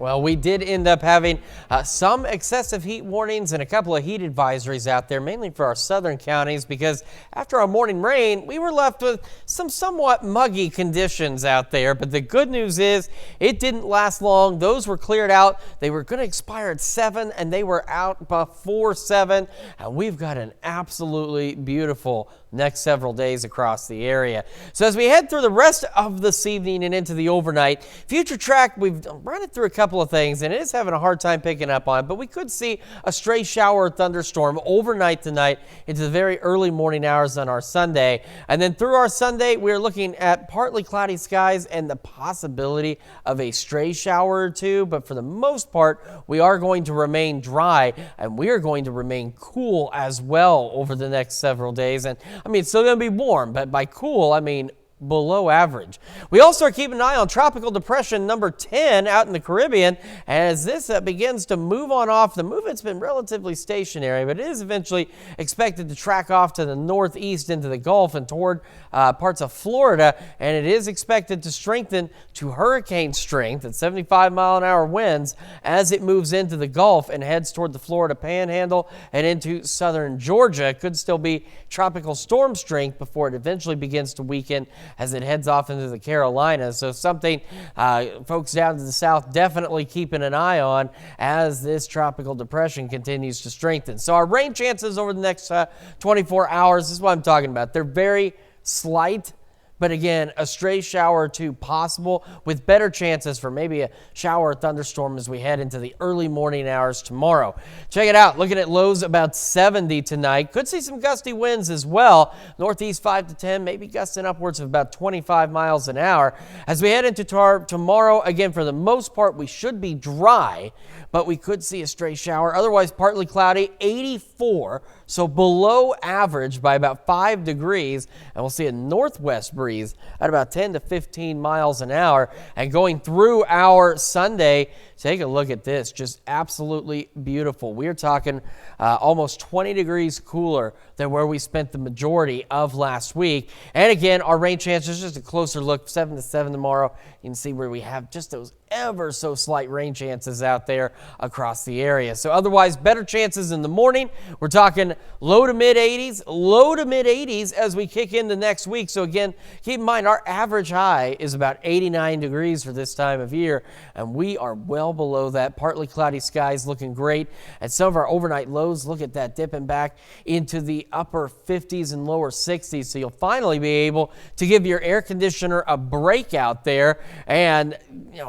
Well, we did end up having some excessive heat warnings and a couple of heat advisories out there, mainly for our southern counties, because after our morning rain, we were left with some somewhat muggy conditions out there. But the good news is it didn't last long. Those were cleared out. They were going to expire at 7 and they were out before 7. And we've got an absolutely beautiful next several days across the area. So as we head through the rest of this evening and into the overnight, Future Track, we've run it through a couple of things and it is having a hard time picking up on, but we could see a stray shower or thunderstorm overnight tonight into the very early morning hours on our Sunday. And then through our Sunday, we're looking at partly cloudy skies and the possibility of a stray shower or two. But for the most part, we are going to remain dry and we are going to remain cool as well over the next several days. And I mean, it's still going to be warm, but by cool, I mean below average. We also are keeping an eye on Tropical Depression number 10 out in the Caribbean as this begins to move on off. The movement's been relatively stationary, but it is eventually expected to track off to the northeast into the Gulf and toward parts of Florida, and it is expected to strengthen to hurricane strength at 75-mile-an-hour winds as it moves into the Gulf and heads toward the Florida Panhandle and into southern Georgia. It could still be tropical storm strength before it eventually begins to weaken as it heads off into the Carolinas. So something folks down to the south definitely keeping an eye on as this tropical depression continues to strengthen. So our rain chances over the next 24 hours, this is what I'm talking about. They're very slight. But again, a stray shower or two possible with better chances for maybe a shower or thunderstorm as we head into the early morning hours tomorrow. Check it out. Looking at lows about 70 tonight. Could see some gusty winds as well. Northeast 5 to 10, maybe gusting upwards of about 25 miles an hour. As we head into tomorrow, again, for the most part, we should be dry, but we could see a stray shower. Otherwise, partly cloudy, 84, so below average by about 5 degrees. And we'll see a northwest breeze at about 10 to 15 miles an hour. And going through our Sunday, take a look at this. Just absolutely beautiful. We're talking almost 20 degrees cooler than where we spent the majority of last week. And again, our rain chances, just a closer look, 7 to 7 tomorrow. You can see where we have just those ever so slight rain chances out there across the area. So otherwise, better chances in the morning. We're talking low to mid 80s as we kick into next week. So again, keep in mind our average high is about 89 degrees for this time of year, and we are well below that. Partly cloudy skies looking great, and some of our overnight lows, look at that, dipping back into the upper 50s and lower 60s. So you'll finally be able to give your air conditioner a break out there and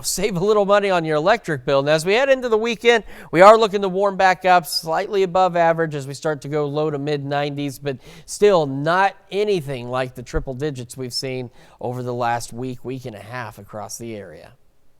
save a little money on your electric bill. Now, as we head into the weekend, we are looking to warm back up slightly above average as we start to go low to mid 90s, but still not anything like the triple digits we've seen over the last week and a half across the area.